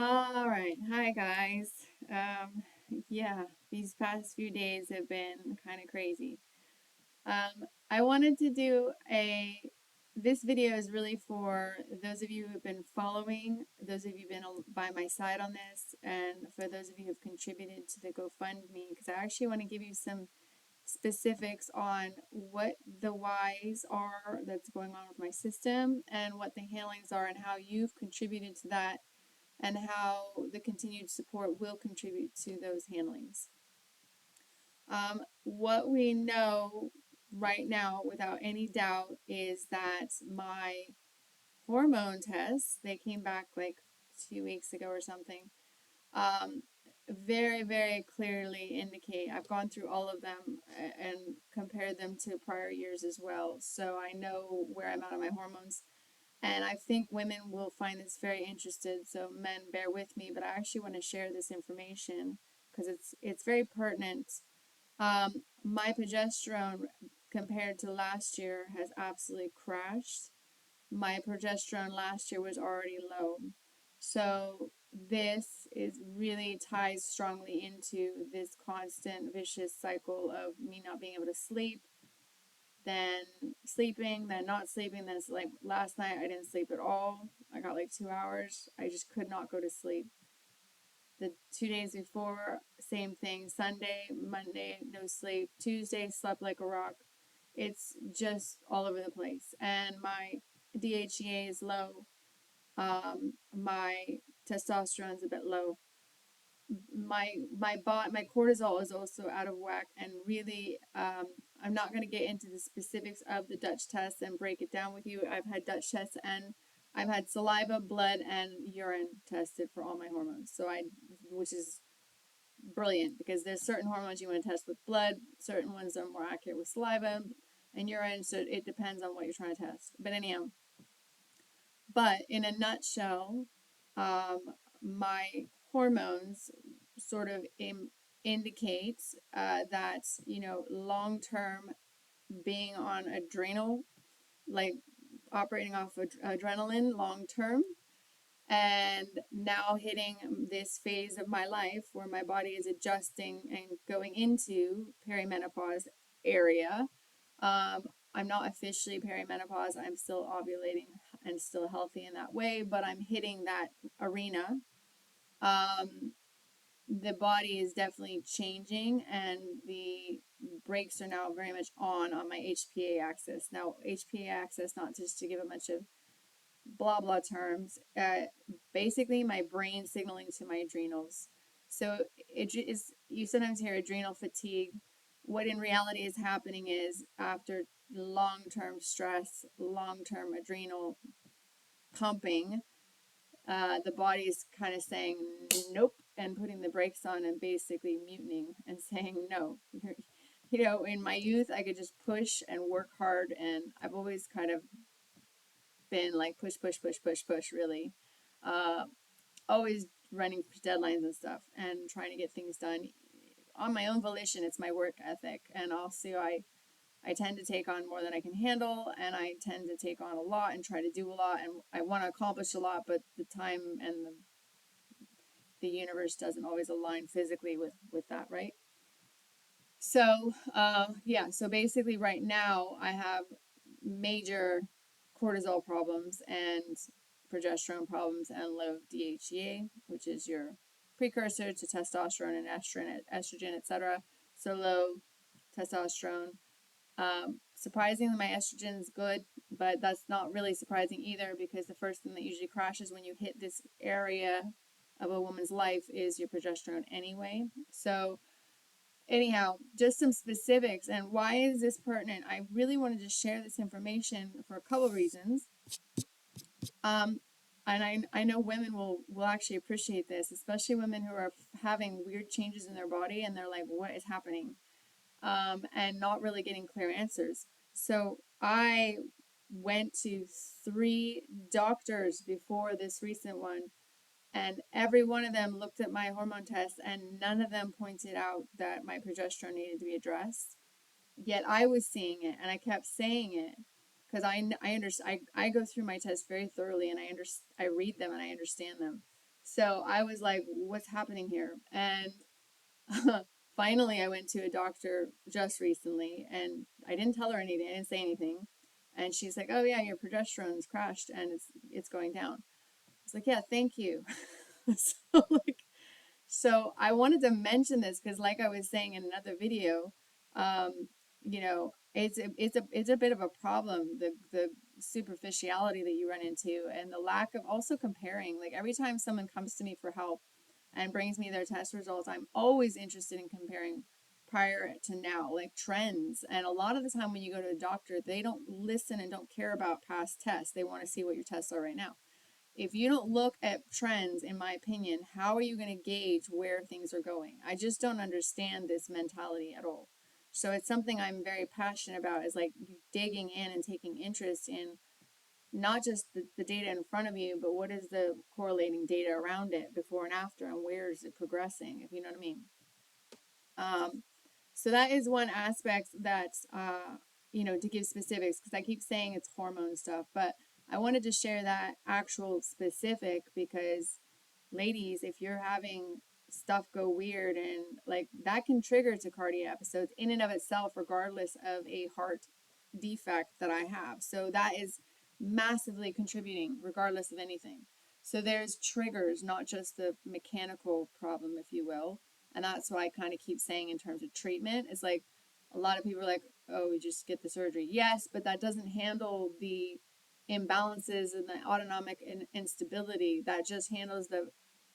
All right. Hi, guys. Um, yeah, these past few days have been kind of crazy. I wanted to do this video is really for those of you who've been following, those of you who've been by my side on this, and for those of you who've contributed to the GoFundMe, because I actually want to give you some specifics on what the whys are that's going on with my system and what the handlings are and how you've contributed to that and how the continued support will contribute to those handlings. What we know right now, without any doubt, is that my hormone tests, they came back like 2 weeks ago or something, um, very, very clearly indicate, I've gone through all of them and compared them to prior years as well. So I know where I'm at on my hormones. And I think women will find this very interested. So men, bear with me, but I actually want to share this information because it's very pertinent. My progesterone compared to last year has absolutely crashed. My progesterone last year was already low. So this is really ties strongly into this constant vicious cycle of me not being able to sleep, then sleeping, then not sleeping, then it's like last night I didn't sleep at all. I got like 2 hours. I just could not go to sleep. The 2 days before, same thing. Sunday, Monday, no sleep. Tuesday, slept like a rock. It's just all over the place. And my DHEA is low. My testosterone's a bit low. My cortisol is also out of whack, and really, I'm not going to get into the specifics of the Dutch test and break it down with you. I've had Dutch tests, and I've had saliva, blood, and urine tested for all my hormones. Which is brilliant because there's certain hormones you want to test with blood, certain ones are more accurate with saliva and urine. So it depends on what you're trying to test. But anyhow, but in a nutshell, um, my hormones sort of indicates that long term being on adrenal, like operating off adrenaline long term, and now hitting this phase of my life where my body is adjusting and going into perimenopause area. um, I'm not officially perimenopause. I'm still ovulating and still healthy in that way, but I'm hitting that arena. um, the body is definitely changing, and the brakes are now very much on my HPA axis. Now, HPA axis, not just to give a bunch of blah blah terms, basically my brain signaling to my adrenals. So it is, you sometimes hear adrenal fatigue. What in reality is happening is after long-term stress, long-term adrenal pumping, the body is kind of saying nope and putting the brakes on and basically mutinying and saying no. In my youth, I could just push and work hard, and I've always kind of been like push, push, push, push, push, really. Uh, Always running deadlines and stuff and trying to get things done on my own volition. It's my work ethic. And also, I tend to take on more than I can handle, and I tend to take on a lot and try to do a lot, and I want to accomplish a lot, but the time and the universe doesn't always align physically with that, right? So, yeah, so basically, right now, I have major cortisol problems and progesterone problems and low DHEA, which is your precursor to testosterone and estrogen, etc. So, low testosterone. Surprisingly, my estrogen is good, but that's not really surprising either, because the first thing that usually crashes when you hit this area of a woman's life is your progesterone anyway. So, anyhow, just some specifics. And why is this pertinent? I really wanted to share this information for a couple of reasons. Um, and I know women will actually appreciate this, especially women who are having weird changes in their body and they're like, what is happening? And not really getting clear answers. So I went to 3 doctors before this recent one, and every one of them looked at my hormone test, and none of them pointed out that my progesterone needed to be addressed. Yet I was seeing it, and I kept saying it because I understand. I go through my tests very thoroughly, and I read them and I understand them. So I was like, what's happening here? And finally, I went to a doctor just recently, and I didn't tell her anything. I didn't say anything. And she's like, "Oh yeah, your progesterone's crashed and it's going down." I was like, "Yeah, thank you." So like, so I wanted to mention this because, like I was saying in another video, you know, it's a bit of a problem, the superficiality that you run into, and the lack of also comparing. Like every time someone comes to me for help and brings me their test results, I'm always interested in comparing prior to now, like trends. And a lot of the time when you go to a doctor, they don't listen and don't care about past tests. They want to see what your tests are right now. If you don't look at trends, in my opinion, how are you going to gauge where things are going? I just don't understand this mentality at all. So it's something I'm very passionate about, is like digging in and taking interest in not just the data in front of you, but what is the correlating data around it before and after, and where is it progressing, if you know what I mean. Um, so that is one aspect that, to give specifics, because I keep saying it's hormone stuff, but I wanted to share that actual specific because, ladies, if you're having stuff go weird and like that can trigger tachycardia episodes in and of itself, regardless of a heart defect that I have. So that is massively contributing, regardless of anything. So there's triggers, not just the mechanical problem, if you will. And that's why I kind of keep saying in terms of treatment, is like a lot of people are like, oh, we just get the surgery. Yes, but that doesn't handle the imbalances and the autonomic instability. That just handles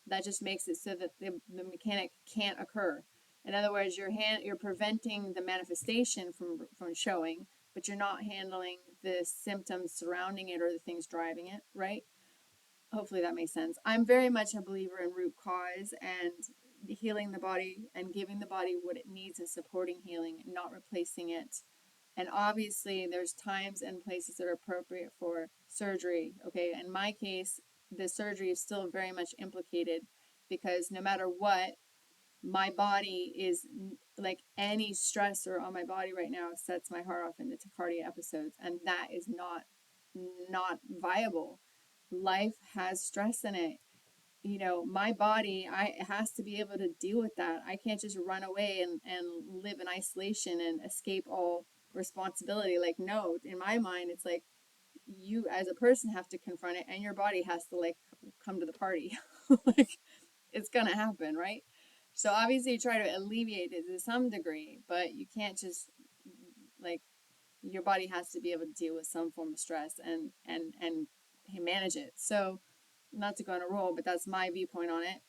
that just makes it so that the mechanic can't occur. In other words, you're preventing the manifestation from showing, but you're not handling the symptoms surrounding it or the things driving it, right? Hopefully that makes sense. I'm very much a believer in root cause and healing the body and giving the body what it needs and supporting healing, not replacing it. And obviously, there's times and places that are appropriate for surgery. Okay, in my case, the surgery is still very much implicated because no matter what, my body is like any stressor on my body right now sets my heart off into tachycardia episodes, and that is not viable. Life has stress in it. My body, it has to be able to deal with that. I can't just run away and live in isolation and escape all responsibility. Like, no, in my mind, it's like you as a person have to confront it and your body has to like come to the party. Like, it's gonna happen, right? So obviously you try to alleviate it to some degree, but you can't just like, your body has to be able to deal with some form of stress and manage it. So, not to go on a roll, but that's my viewpoint on it.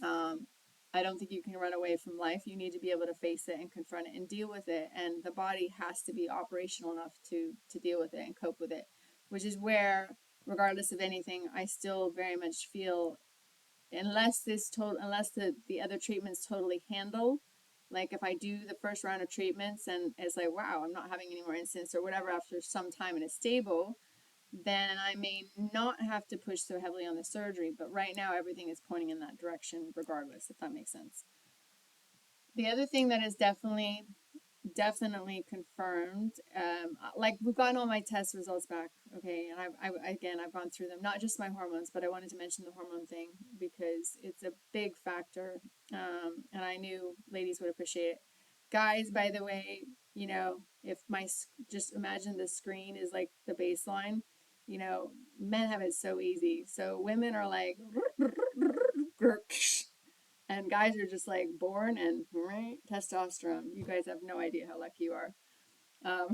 Um, I don't think you can run away from life. You need to be able to face it and confront it and deal with it. And the body has to be operational enough to deal with it and cope with it, which is where, regardless of anything, I still very much feel, unless the other treatments totally handle, like if I do the first round of treatments and it's like, wow, I'm not having any more incidents or whatever after some time and it's stable, then I may not have to push so heavily on the surgery. But right now, everything is pointing in that direction, regardless, if that makes sense. The other thing that is definitely confirmed, like we've gotten all my test results back, okay, and I've gone through them, not just my hormones, but I wanted to mention the hormone thing because it's a big factor, and I knew ladies would appreciate it. Guys, by the way, if just imagine the screen is like the baseline, men have it so easy. So women are like, and guys are just like born and right, testosterone. You guys have no idea how lucky you are. Um,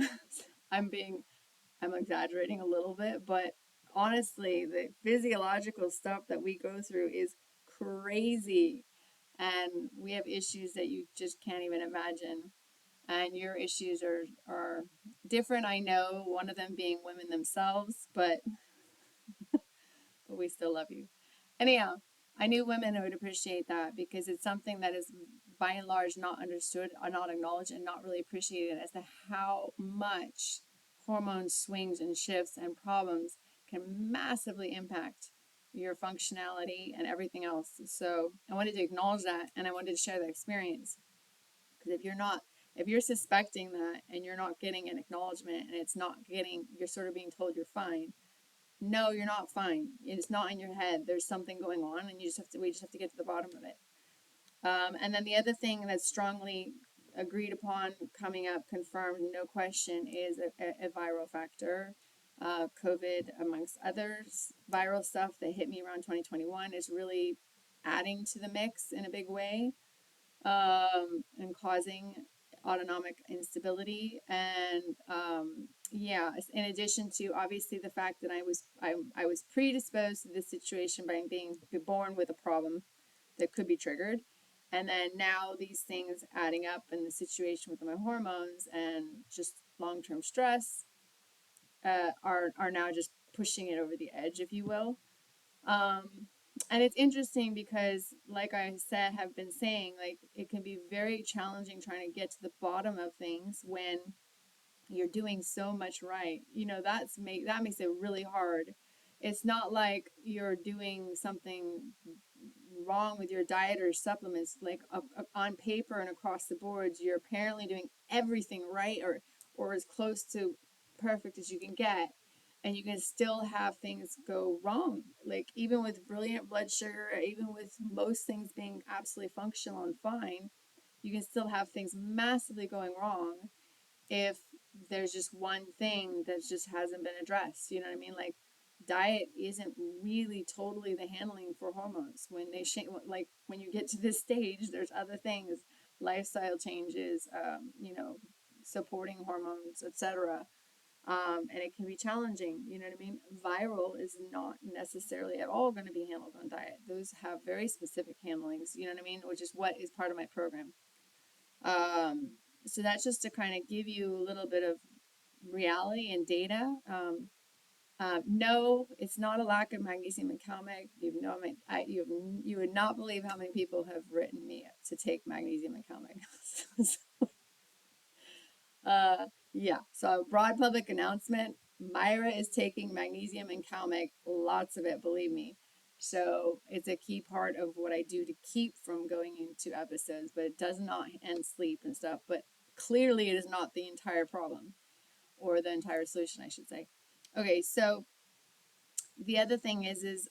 I'm being, I'm exaggerating a little bit, but honestly, the physiological stuff that we go through is crazy. And we have issues that you just can't even imagine. And your issues are different, I know, one of them being women themselves, but we still love you. Anyhow, I knew women would appreciate that because it's something that is by and large not understood or not acknowledged and not really appreciated as to how much hormone swings and shifts and problems can massively impact your functionality and everything else. So I wanted to acknowledge that and I wanted to share that experience because if you're suspecting that and you're not getting an acknowledgement and it's not getting, you're sort of being told you're fine, no, you're not fine. It's not in your head. There's something going on, and we just have to get to the bottom of it. And then the other thing that's strongly agreed upon, coming up, confirmed, no question, is a viral factor. COVID, amongst others, viral stuff that hit me around 2021 is really adding to the mix in a big way, and causing autonomic instability. And yeah, in addition to obviously the fact that I was predisposed to this situation by being born with a problem that could be triggered. And then now these things adding up in the situation with my hormones and just long-term stress, are now just pushing it over the edge, if you will. Um, and it's interesting because, like I said, have been saying, like, it can be very challenging trying to get to the bottom of things when you're doing so much right. That makes it really hard. It's not like you're doing something wrong with your diet or supplements. Like, on paper and across the boards, you're apparently doing everything right, or as close to perfect as you can get, and you can still have things go wrong. Like, even with brilliant blood sugar, even with most things being absolutely functional and fine, you can still have things massively going wrong if there's just one thing that just hasn't been addressed. You know what I mean? Like, diet isn't really totally the handling for hormones. Like, when you get to this stage, there's other things, lifestyle changes, supporting hormones, etc. And it can be challenging. You know what I mean? Viral is not necessarily at all going to be handled on diet. Those have very specific handlings. You know what I mean? Which is what is part of my program. Um, so that's just to kind of give you a little bit of reality and data. No, it's not a lack of magnesium and calmag. You would not believe how many people have written me to take magnesium and calmag. Yeah, so broad public announcement. Myra is taking magnesium and calmag, lots of it, believe me. So it's a key part of what I do to keep from going into episodes, but it does not end sleep and stuff. But clearly, it is not the entire problem, or the entire solution, I should say. Okay, so the other thing is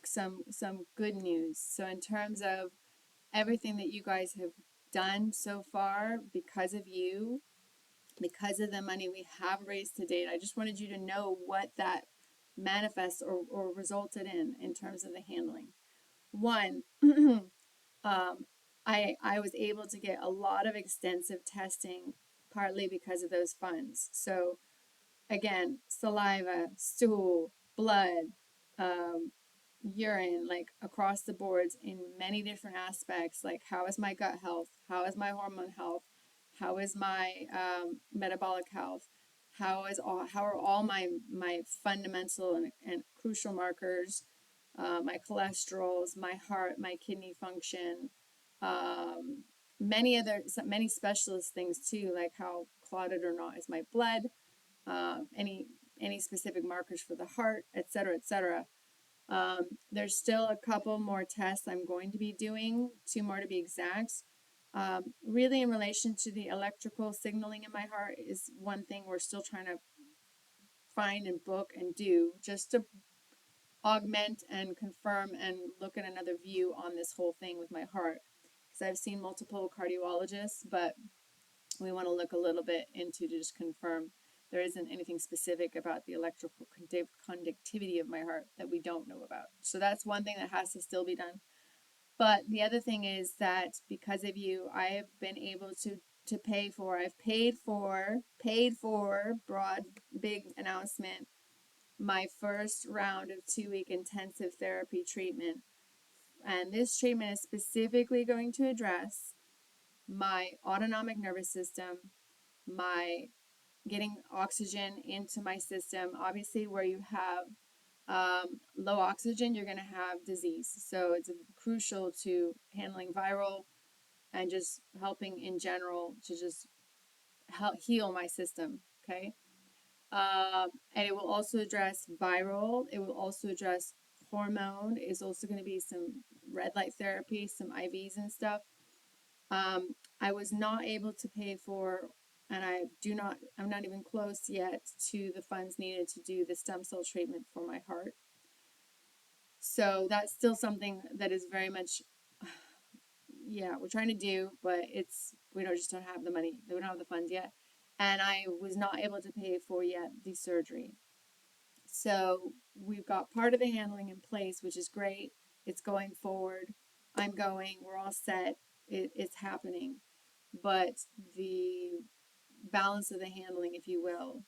some good news. So in terms of everything that you guys have done so far, because of you, because of the money we have raised to date, I just wanted you to know what that manifests or resulted in terms of the handling. One, I was able to get a lot of extensive testing, partly because of those funds. So again, saliva, stool, blood, um, urine, like across the boards in many different aspects. Like, how is my gut health? How is my hormone health? How is my metabolic health? How are all my fundamental and crucial markers? My cholesterols, my heart, my kidney function, um, many specialist things too, like how clotted or not is my blood, uh, any any specific markers for the heart, etc., etc. There's still a couple more tests I'm going to be doing, 2 more to be exact. Really, in relation to the electrical signaling in my heart, is one thing we're still trying to find and book and do, just to augment and confirm and look at another view on this whole thing with my heart. Because I've seen multiple cardiologists, but we want to look a little bit into to just confirm there isn't anything specific about the electrical conductivity of my heart that we don't know about. So that's one thing that has to still be done. But the other thing is that because of you, I have been able to I've paid for, broad, big announcement, my first round of 2-week intensive therapy treatment. And this treatment is specifically going to address my autonomic nervous system, my getting oxygen into my system. Obviously, where you have low oxygen, you're going to have disease. So it's crucial to handling viral and just helping in general to just help heal my system. Okay. And it will also address viral. It will also address hormone. It's also going to be some red light therapy, some IVs and stuff. I was not able to pay for and I'm not even close yet to the funds needed to do the stem cell treatment for my heart. So that's still something that is very much, yeah, we're trying to do, but we don't have the money, we don't have the funds yet. And I was not able to pay for yet the surgery. So we've got part of the handling in place, which is great. It's going forward. I'm going, we're all set. It's happening. But the balance of the handling, if you will.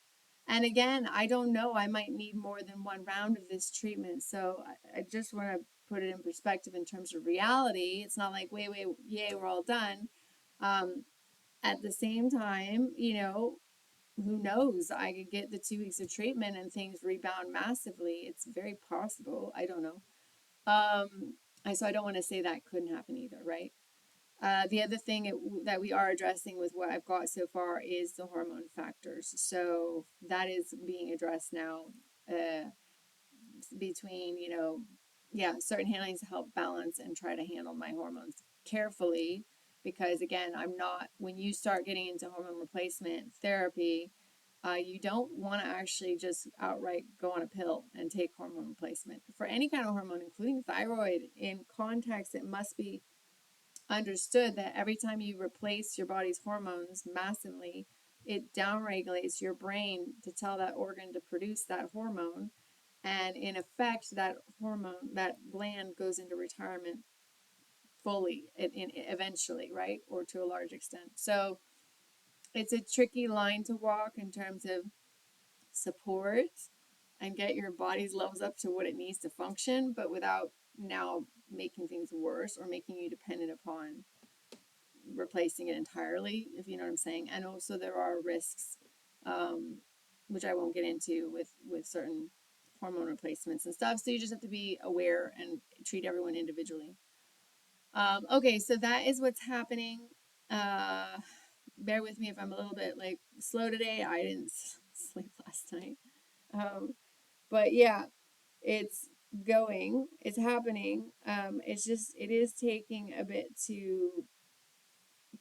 And again, I don't know. I might need more than one round of this treatment. So I just want to put it in perspective in terms of reality. It's not like, wait, yay, we're all done. Um, at the same time, who knows? I could get the 2 weeks of treatment and things rebound massively. It's very possible. I don't know. So I don't want to say that couldn't happen either, right? The other thing that we are addressing with what I've got so far is the hormone factors. So that is being addressed now, between, yeah, certain handlings to help balance and try to handle my hormones carefully. Because again, when you start getting into hormone replacement therapy, you don't want to actually just outright go on a pill and take hormone replacement. For any kind of hormone, including thyroid, in context, it must be understood that every time you replace your body's hormones massively, it downregulates your brain to tell that organ to produce that hormone. And in effect, that hormone, that gland goes into retirement fully, eventually, right? Or to a large extent. So it's a tricky line to walk in terms of support and get your body's levels up to what it needs to function, but without now making things worse or making you dependent upon replacing it entirely, if you know what I'm saying. And also there are risks, um, which I won't get into with certain hormone replacements and stuff. So you just have to be aware and treat everyone individually. Okay, so that is what's happening. Uh, Bear with me if I'm a little bit like slow today. I didn't sleep last night. Um, but yeah, it's it's happening. It is taking a bit to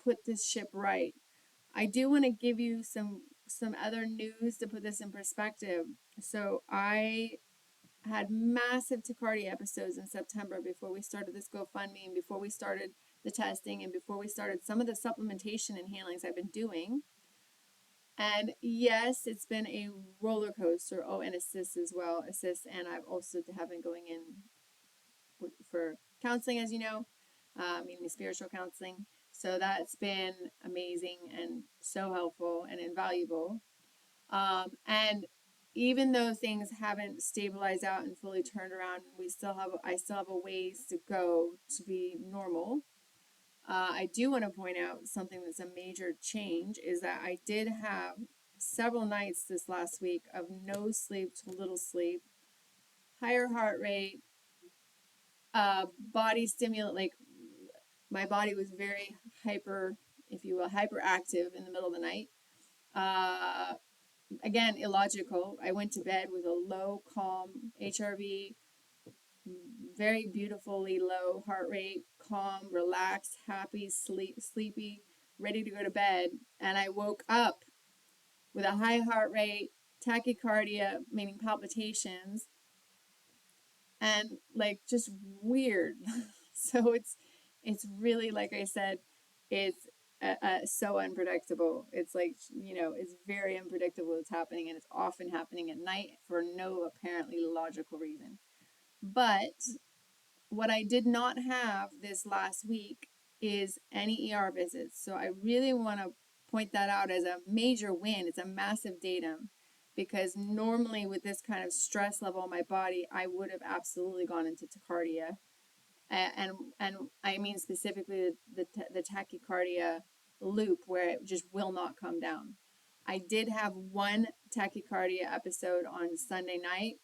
put this ship right. I do want to give you some other news to put this in perspective. So I had massive tachycardia episodes in September before we started this GoFundMe and before we started the testing and before we started some of the supplementation and handlings I've been doing. And yes, it's been a roller coaster. Oh, and Assist as well. Assist, and I've also have been going in for counseling, as you know, meaning spiritual counseling. So that's been amazing and so helpful and invaluable. And even though things haven't stabilized out and fully turned around, I still have a ways to go to be normal. I do want to point out something that's a major change is that I did have several nights this last week of no sleep to little sleep, higher heart rate, body stimulant, like my body was very hyper, if you will, hyperactive in the middle of the night. Uh, Again, illogical. I went to bed with a low, calm HRV, very beautifully low heart rate, calm, relaxed, happy, sleepy, ready to go to bed. And I woke up with a high heart rate, tachycardia, meaning palpitations, and like just weird. So it's really, like I said, it's so unpredictable. It's like, it's very unpredictable what's happening, and it's often happening at night for no apparently logical reason. But what I did not have this last week is any ER visits. So I really want to point that out as a major win. It's a massive datum because normally with this kind of stress level in my body, I would have absolutely gone into tachycardia. And I mean specifically the tachycardia loop where it just will not come down. I did have one tachycardia episode on Sunday night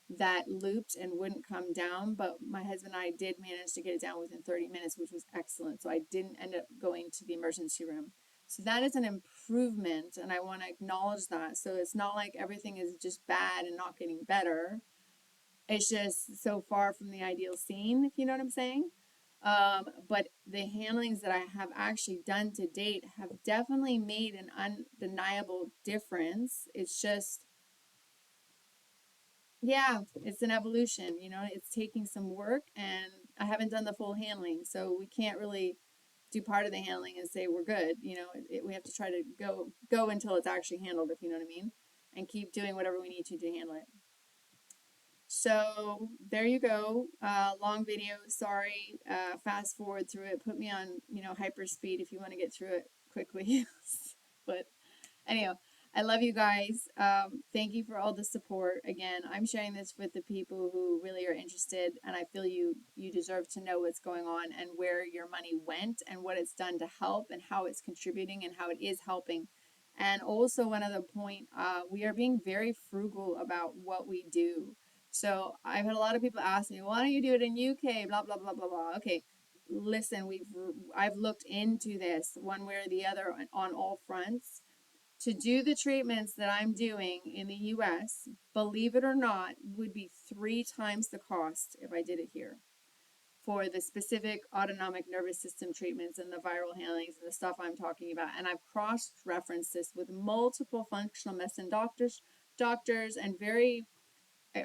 that looped and wouldn't come down, but my husband and I did manage to get it down within 30 minutes, which was excellent. So I didn't end up going to the emergency room. So that is an improvement, and I want to acknowledge that. So it's not like everything is just bad and not getting better. It's just so far from the ideal scene, if you know what I'm saying. But the handlings that I have actually done to date have definitely made an undeniable difference. It's just, yeah, it's an evolution, you know, it's taking some work, and I haven't done the full handling, so we can't really do part of the handling and say we're good. You know, we have to try to go until it's actually handled, if you know what I mean, and keep doing whatever we need to handle it. So there you go. Long video. Sorry. Fast forward through it. Put me on, hyper speed if you want to get through it quickly. But anyhow, I love you guys. Thank you for all the support. Again, I'm sharing this with the people who really are interested, and I feel you deserve to know what's going on and where your money went and what it's done to help and how it's contributing and how it is helping. And also, one other point, we are being very frugal about what we do. So I've had a lot of people ask me, why don't you do it in UK? Blah blah blah blah blah. Okay, listen, I've looked into this one way or the other on all fronts. To do the treatments that I'm doing in the US, believe it or not, would be 3 times the cost if I did it here for the specific autonomic nervous system treatments and the viral handlings and the stuff I'm talking about. And I've cross-referenced this with multiple functional medicine doctors and very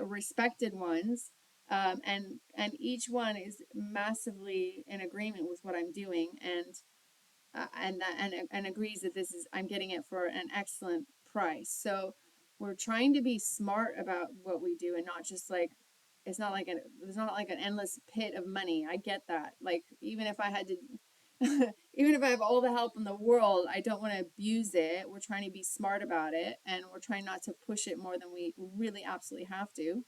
respected ones. And each one is massively in agreement with what I'm doing, and agrees that this is, I'm getting it for an excellent price. So we're trying to be smart about what we do and not just like, there's not like an endless pit of money. I get that. Like, even if I had to even if I have all the help in the world, I don't want to abuse it. We're trying to be smart about it, and we're trying not to push it more than we really absolutely have to.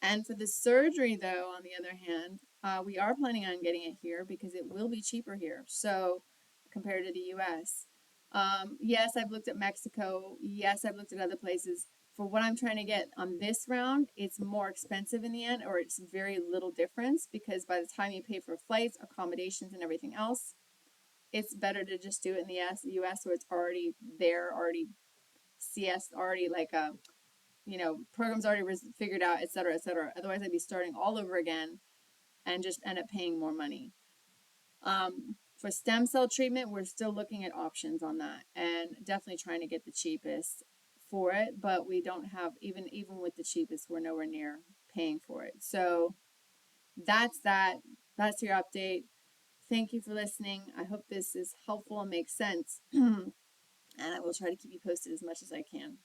And for the surgery, though, on the other hand, we are planning on getting it here because it will be cheaper here. So, compared to the US. Yes, I've looked at Mexico. Yes, I've looked at other places. For what I'm trying to get on this round, it's more expensive in the end, or it's very little difference, because by the time you pay for flights, accommodations, and everything else, it's better to just do it in the US, where it's already there, already CS, already like a programs already figured out, et cetera, et cetera. Otherwise, I'd be starting all over again and just end up paying more money. For stem cell treatment, we're still looking at options on that and definitely trying to get the cheapest for it, but we don't have, even with the cheapest, we're nowhere near paying for it. So that's that. That's your update. Thank you for listening. I hope this is helpful and makes sense. And I will try to keep you posted as much as I can.